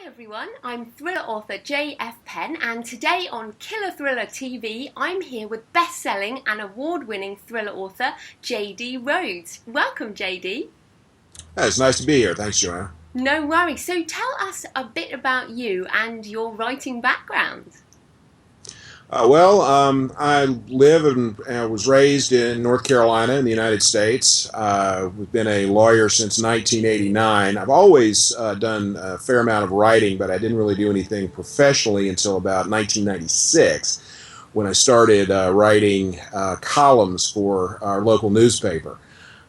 everyone, I'm thriller author J.F.Penn, and today on Killer Thriller TV I'm here with best-selling and award-winning thriller author J.D.Rhoades. Welcome, J.D. It's nice to be here. Thanks, Joanna. No worries. So tell us a bit about you and your writing background. I live and was raised in North Carolina in the United States. We've been a lawyer since 1989. I've always done a fair amount of writing, but I didn't really do anything professionally until about 1996 when I started writing columns for our local newspaper.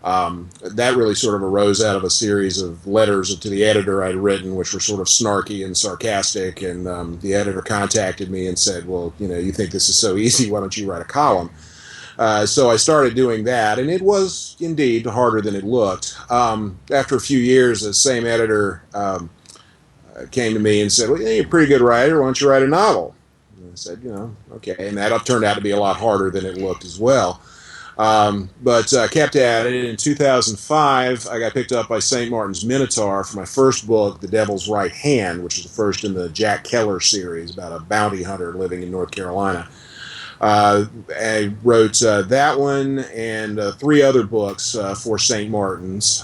That really sort of arose out of a series of letters to the editor I'd written, which were sort of snarky and sarcastic, and the editor contacted me and said, well, you think this is so easy, why don't you write a column? So I started doing that, and it was indeed harder than it looked. After a few years, the same editor came to me and said, well, you're a pretty good writer, why don't you write a novel? And I said, okay, and that turned out to be a lot harder than it looked as well. But kept at it. In 2005, I got picked up by St. Martin's Minotaur for my first book, The Devil's Right Hand, which is the first in the Jack Keller series about a bounty hunter living in North Carolina. I wrote that one and three other books for St. Martin's.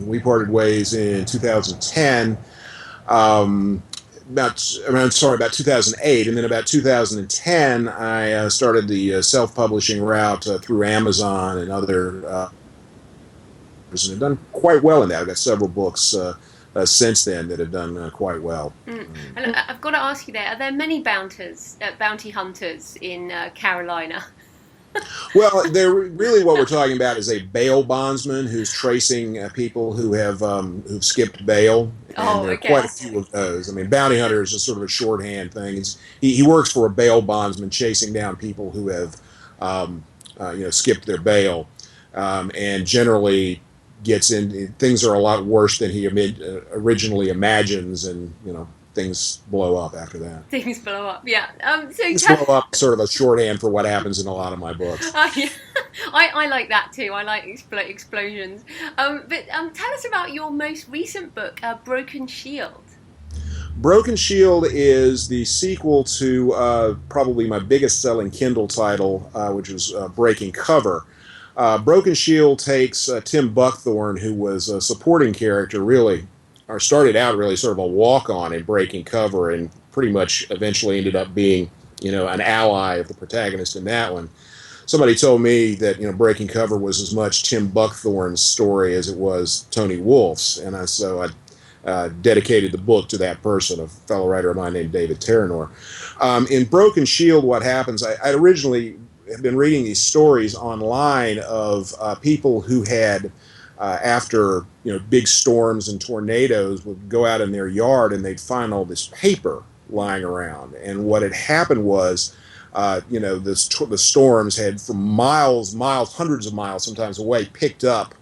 We parted ways in 2010. About 2008, and then about 2010, I started the self-publishing route through Amazon and other, and have done quite well in that. I've got several books since then that have done quite well. And I've got to ask you are there many bounty hunters in Carolina? Well, really what we're talking about is a bail bondsman who's tracing people who have who've skipped bail. And there are quite a few of those. I mean, bounty hunter is just sort of a shorthand thing. He works for a bail bondsman chasing down people who have skipped their bail, and generally gets in. Things are a lot worse than he originally imagines, and things blow up after that. Things blow up, yeah. Things blow up, sort of a shorthand for what happens in a lot of my books. Yeah. I like that too. I like explosions. But tell us about your most recent book, Broken Shield. Broken Shield is the sequel to probably my biggest-selling Kindle title, which was Breaking Cover. Broken Shield takes Tim Buckthorn, who was a supporting character, started out really sort of a walk-on in Breaking Cover, and pretty much eventually ended up being, an ally of the protagonist in that one. Somebody told me that, Breaking Cover was as much Tim Buckthorn's story as it was Tony Wolfe's, and so I dedicated the book to that person, a fellow writer of mine named David Terranor. In Broken Shield, what happens, I originally have been reading these stories online of people who had after big storms and tornadoes would go out in their yard and they'd find all this paper lying around. And what had happened was, the storms had from miles, hundreds of miles sometimes away, picked up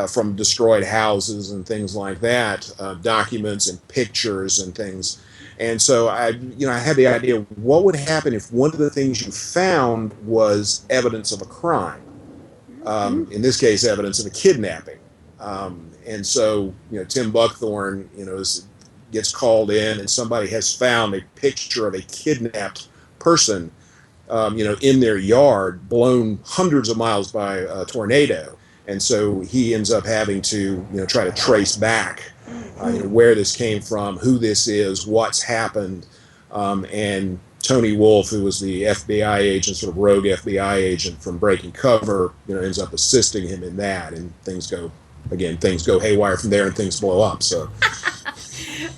from destroyed houses and things like that, documents and pictures and things. And so I had the idea, what would happen if one of the things you found was evidence of a crime? In this case, evidence of a kidnapping. And so, Tim Buckthorn, gets called in, and somebody has found a picture of a kidnapped person, in their yard, blown hundreds of miles by a tornado. And so he ends up having to, try to trace back where this came from, who this is, what's happened, and Tony Wolfe, who was the FBI agent, sort of rogue FBI agent from Breaking Cover, ends up assisting him in that, and things go haywire from there, and things blow up. So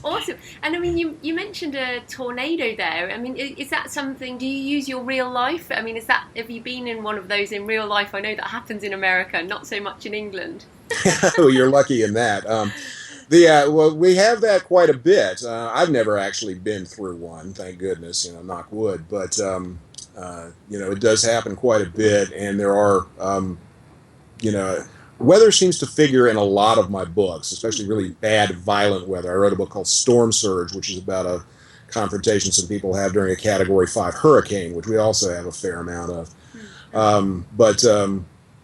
awesome. And I mean, you mentioned a tornado there. I mean, is that something? Do you use your real life? I mean, have you been in one of those in real life? I know that happens in America, not so much in England. Well, you're lucky in that. Well, we have that quite a bit. I've never actually been through one, thank goodness, knock wood. But, it does happen quite a bit, and there are, weather seems to figure in a lot of my books, especially really bad, violent weather. I wrote a book called Storm Surge, which is about a confrontation some people have during a Category 5 hurricane, which we also have a fair amount of.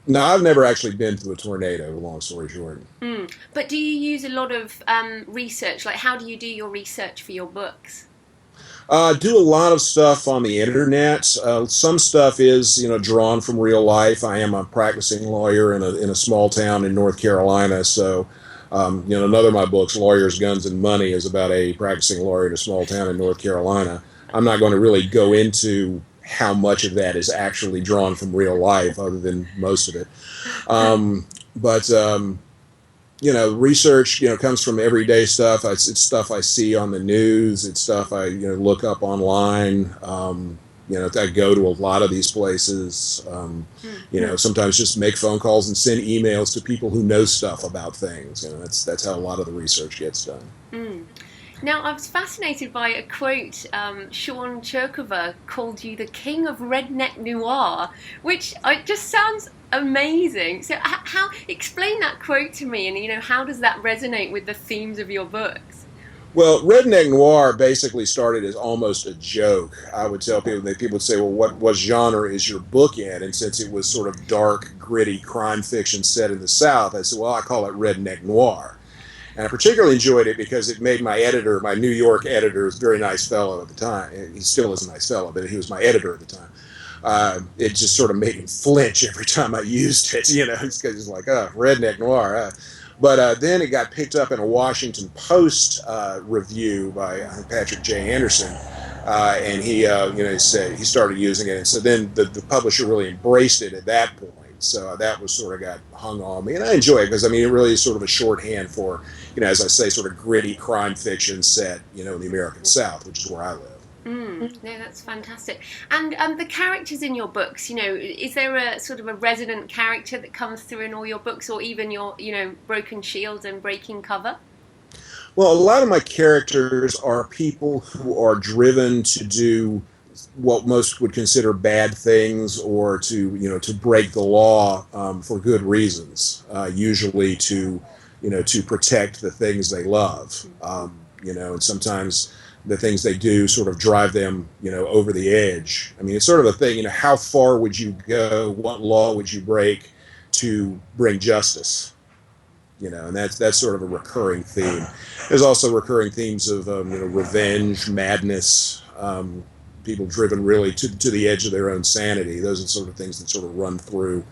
No, I've never actually been through a tornado, long story short. But do you use a lot of research? Like, how do you do your research for your books? Do a lot of stuff on the internet. Some stuff is, drawn from real life. I am a practicing lawyer in a small town in North Carolina, so another of my books, Lawyers, Guns, and Money, is about a practicing lawyer in a small town in North Carolina. I'm not going to really go into how much of that is actually drawn from real life, other than most of it. But research, comes from everyday stuff. It's stuff I see on the news. It's stuff I, look up online. I go to a lot of these places. Sometimes just make phone calls and send emails to people who know stuff about things. That's how a lot of the research gets done. Now, I was fascinated by a quote. Sean Cherkover called you the king of Redneck Noir, which just sounds amazing. So, how explain that quote to me, and how does that resonate with the themes of your books? Well, Redneck Noir basically started as almost a joke. I would tell people, people would say, well, what genre is your book in? And since it was sort of dark, gritty crime fiction set in the South, I said, well, I call it Redneck Noir. And I particularly enjoyed it because it made my editor, my New York editor, was a very nice fellow at the time. He still is a nice fellow, but he was my editor at the time. It just sort of made him flinch every time I used it, because he's like, oh, Redneck Noir. But then it got picked up in a Washington Post review by Patrick J. Anderson, and he said he started using it, and so then the publisher really embraced it at that point. So that was sort of got hung on me, and I enjoy it because it really is sort of a shorthand for, as I say, sort of gritty crime fiction set, in the American South, which is where I live. No, that's fantastic. And the characters in your books, is there a sort of a resident character that comes through in all your books, or even your, Broken Shield and Breaking Cover? Well, a lot of my characters are people who are driven to do what most would consider bad things, or to break the law for good reasons, usually to protect the things they love, and sometimes the things they do sort of drive them, over the edge. I mean, it's sort of a thing, how far would you go? What law would you break to bring justice? And that's sort of a recurring theme. There's also recurring themes of, revenge, madness, people driven really to the edge of their own sanity. Those are the sort of things that sort of run through,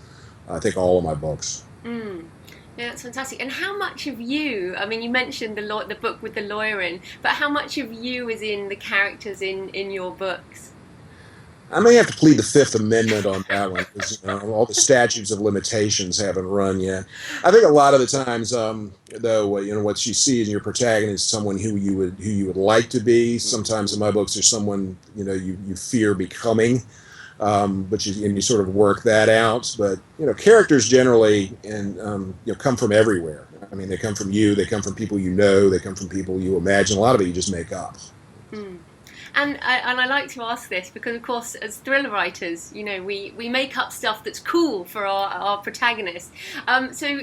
I think, all of my books. Yeah, that's fantastic. And how much of you, you mentioned the book with the lawyer in, but how much of you is in the characters in your books? I may have to plead the Fifth Amendment on that one, because all the statutes of limitations haven't run yet. I think a lot of the times, though, what you see in your protagonist is someone who you would like to be. Sometimes in my books, there's someone you fear becoming, but you sort of work that out. But characters generally come from everywhere. I mean, they come from you, they come from people they come from people you imagine. A lot of it you just make up. And I like to ask this because, of course, as thriller writers, we make up stuff that's cool for our protagonists. So,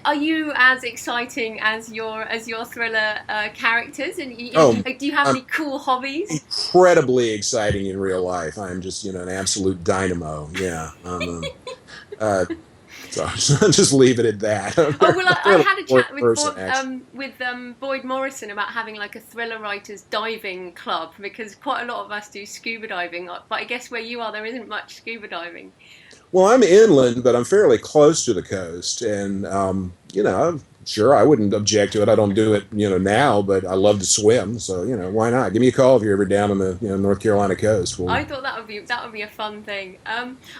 are you as exciting as your thriller characters? And do you have any cool hobbies? Incredibly exciting in real life. I'm just, an absolute dynamo. Yeah. So I'll just leave it at that. Oh, well, I had a chat with Boyd Morrison about having like a thriller writers diving club, because quite a lot of us do scuba diving, but I guess where you are there isn't much scuba diving. Well, I'm inland, but I'm fairly close to the coast, and sure, I wouldn't object to it. I don't do it, now, but I love to swim, so why not? Give me a call if you're ever down on the North Carolina coast. I thought that would be a fun thing.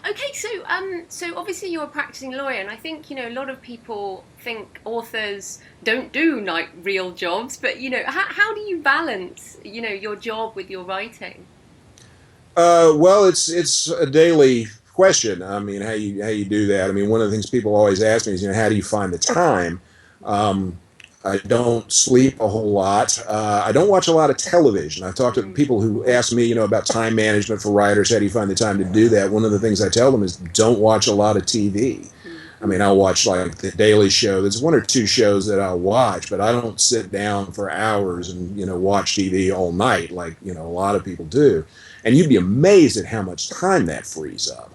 Okay, so obviously you're a practicing lawyer, and I think a lot of people think authors don't do real jobs, but how do you balance your job with your writing? Well, it's a daily question. I mean, how you do that. I mean, one of the things people always ask me is, how do you find the time? I don't sleep a whole lot. I don't watch a lot of television. I've talked to people who ask me, about time management for writers. How do you find the time to do that? One of the things I tell them is don't watch a lot of TV. I mean, I'll watch like The Daily Show. There's one or two shows that I'll watch, but I don't sit down for hours and, watch TV all night like, a lot of people do. And you'd be amazed at how much time that frees up.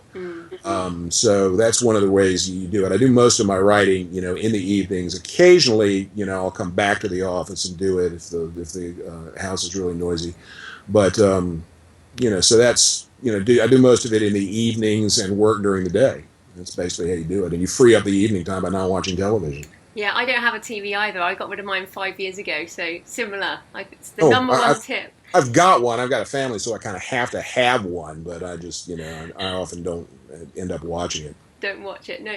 So that's one of the ways you do it. I do most of my writing, in the evenings. Occasionally, I'll come back to the office and do it if the house is really noisy. But so that's I do most of it in the evenings and work during the day. That's basically how you do it, and you free up the evening time by not watching television. Yeah, I don't have a TV either. I got rid of mine 5 years ago, so similar. It's the number one tip. I've got one. I've got a family, so I kind of have to have one, but I just, I often don't end up watching it. Don't watch it, no.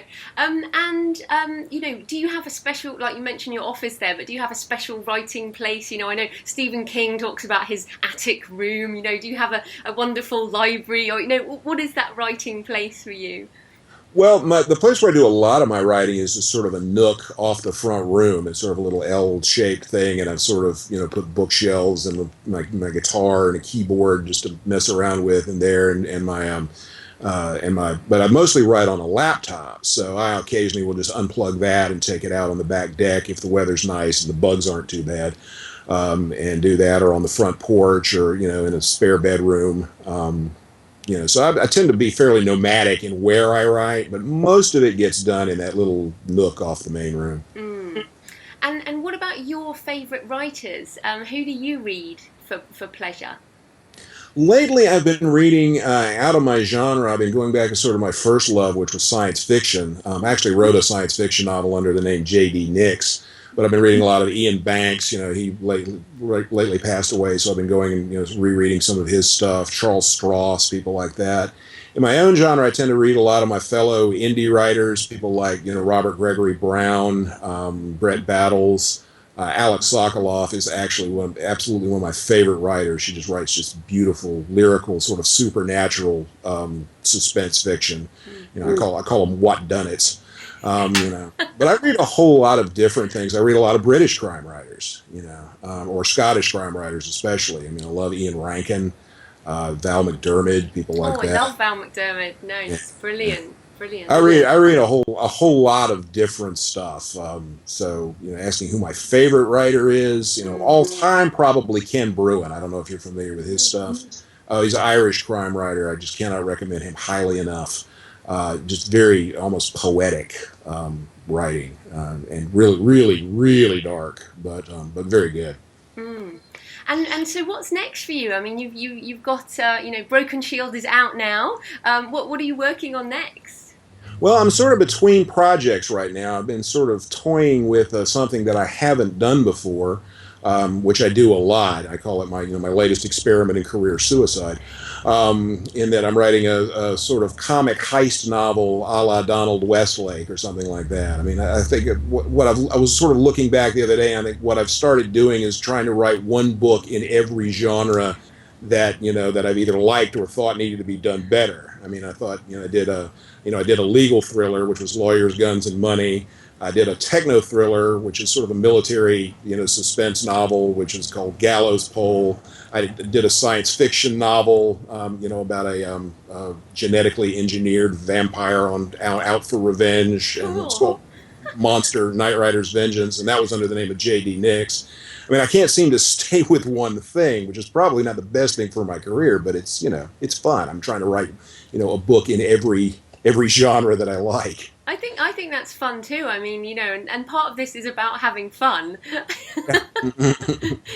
Do you have a special, like you mentioned your office there, but do you have a special writing place? I know Stephen King talks about his attic room. Do you have a wonderful library? Or, what is that writing place for you? Well, the place where I do a lot of my writing is just sort of a nook off the front room. It's sort of a little L-shaped thing, and I've sort of, put bookshelves and my guitar and a keyboard just to mess around with in there, and but I mostly write on a laptop, so I occasionally will just unplug that and take it out on the back deck if the weather's nice and the bugs aren't too bad, and do that, or on the front porch, or in a spare bedroom. So I tend to be fairly nomadic in where I write, but most of it gets done in that little nook off the main room. Mm. And what about your favourite writers? Who do you read for pleasure? Lately, I've been reading out of my genre. I've been going back to sort of my first love, which was science fiction. I actually wrote a science fiction novel under the name J.D. Nix, but I've been reading a lot of Ian Banks. He lately passed away, so I've been going and rereading some of his stuff. Charles Stross, people like that. In my own genre, I tend to read a lot of my fellow indie writers, people like Robert Gregory Brown, Brett Battles. Alex Sokoloff is actually absolutely one of my favorite writers. She just writes just beautiful, lyrical, sort of supernatural suspense fiction. I call them whodunits. But I read a whole lot of different things. I read a lot of British crime writers, or Scottish crime writers especially. I love Ian Rankin, Val McDermid, people like that. I love Val McDermid. No, it's brilliant. Brilliant. I read a whole lot of different stuff. So asking who my favorite writer is, all time, probably Ken Bruin. I don't know if you're familiar with his stuff. He's an Irish crime writer. I just cannot recommend him highly enough. Just very almost poetic writing, and really, really, really dark, but very good. Mm. And so what's next for you? You've got Broken Shield is out now. What are you working on next? Well, I'm sort of between projects right now. I've been sort of toying with something that I haven't done before, which I do a lot. I call it my latest experiment in career suicide, in that I'm writing a sort of comic heist novel a la Donald Westlake or something like that. I think I was sort of looking back the other day, and I think what I've started doing is trying to write one book in every genre that that I've either liked or thought needed to be done better. I thought I did a legal thriller, which was Lawyers, Guns, and Money. I did a techno thriller, which is sort of a military suspense novel, which is called Gallows Pole. I did a science fiction novel, about a genetically engineered vampire out for revenge, and it's called Monster Knight Rider's Vengeance, and that was under the name of J.D. Nix. I can't seem to stay with one thing, which is probably not the best thing for my career, but it's fun. I'm trying to write a book in every genre that I like. I think that's fun too. And part of this is about having fun.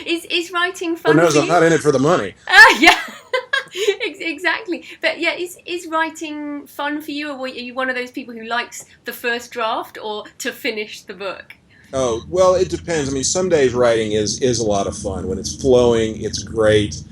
Is writing fun? Who knows? I'm not in it for the money. Yeah, exactly. But yeah, is writing fun for you, or are you one of those people who likes the first draft or to finish the book? Oh, well, it depends. Some days writing is a lot of fun. When it's flowing, it's great.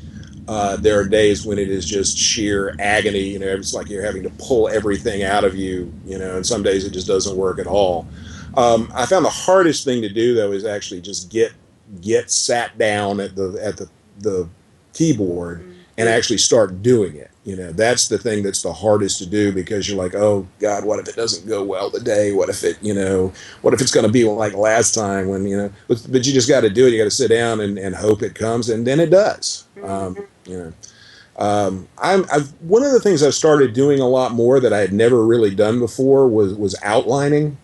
There are days when it is just sheer agony. It's like you're having to pull everything out of you, and some days it just doesn't work at all. I found the hardest thing to do, though, is actually just get sat down at the keyboard and actually start doing it. That's the thing that's the hardest to do, because you're like, oh God, what if it doesn't go well today? What if it's going to be like last time when, but you just got to do it. You got to sit down and hope it comes, and then it does. One of the things I've started doing a lot more that I had never really done before was outlining,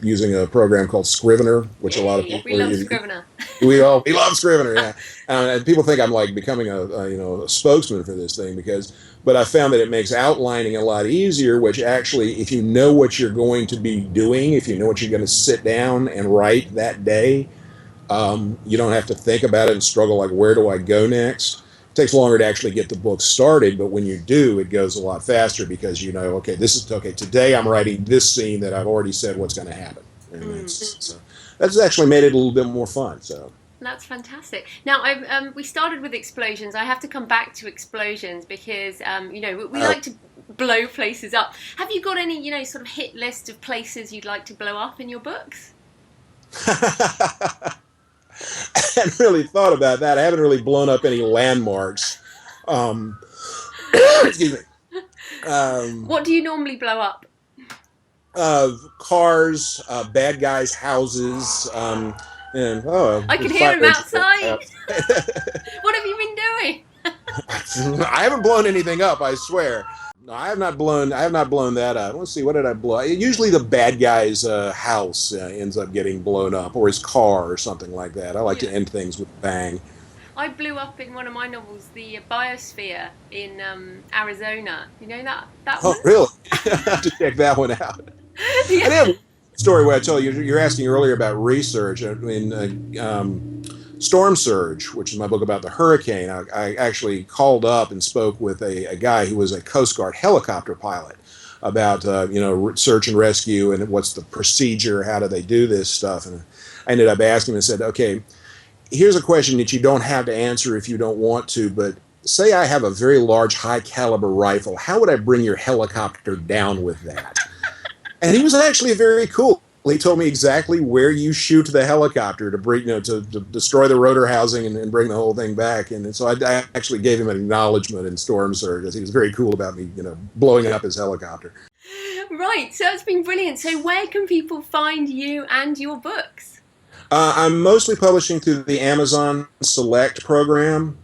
using a program called Scrivener, which a lot of people we love Scrivener. We love Scrivener. Yeah, and people think I'm like becoming a spokesman for this thing but I found that it makes outlining a lot easier. Which actually, if you know what you're going to be doing, if you know what you're going to sit down and write that day, you don't have to think about it and struggle like, where do I go next? It takes longer to actually get the book started, but when you do, it goes a lot faster because you know, okay, today I'm writing this scene that I've already said what's going to happen. And that's actually made it a little bit more fun. So that's fantastic. Now, we started with explosions. I have to come back to explosions because, we like to blow places up. Have you got any, sort of hit list of places you'd like to blow up in your books? I hadn't really thought about that. I haven't really blown up any landmarks. Excuse me. What do you normally blow up? Cars, bad guys' houses. I can hear him outside. What have you been doing? I haven't blown anything up, I swear. No, I have not blown that up. Let's see, what did I blow? Usually the bad guy's house ends up getting blown up, or his car, or something like that. I like to end things with a bang. I blew up in one of my novels the biosphere in Arizona. You know that one? Oh, really? I have to check that one out. Yeah. I have a story where I tell you, you're asking earlier about research. In Storm Surge, which is my book about the hurricane, I actually called up and spoke with a guy who was a Coast Guard helicopter pilot about search and rescue and what's the procedure, how do they do this stuff. And I ended up asking him and said, okay, here's a question that you don't have to answer if you don't want to, but say I have a very large, high-caliber rifle. How would I bring your helicopter down with that? And he was actually very cool. He told me exactly where you shoot the helicopter to bring, to destroy the rotor housing and bring the whole thing back. And so I actually gave him an acknowledgement in Storm Surge. He was very cool about me, blowing up his helicopter. Right. So it's been brilliant. So where can people find you and your books? I'm mostly publishing through the Amazon Select program,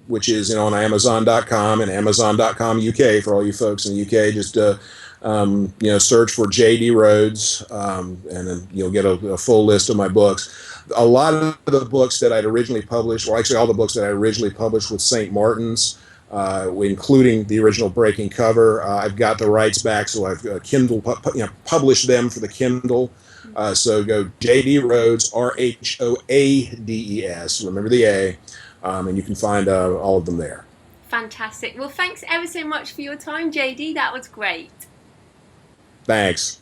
which is on Amazon.com and Amazon.com UK for all you folks in the UK. Just search for J.D.Rhoades, and then you'll get a full list of my books. A lot of the books that I'd originally published, well, actually all the books that I originally published with St. Martin's, including the original Breaking Cover, I've got the rights back, so I've Kindle published them for the Kindle. So go J.D.Rhoades, RHOADES, remember the A, and you can find all of them there. Fantastic. Well, thanks ever so much for your time, JD. That was great. Thanks.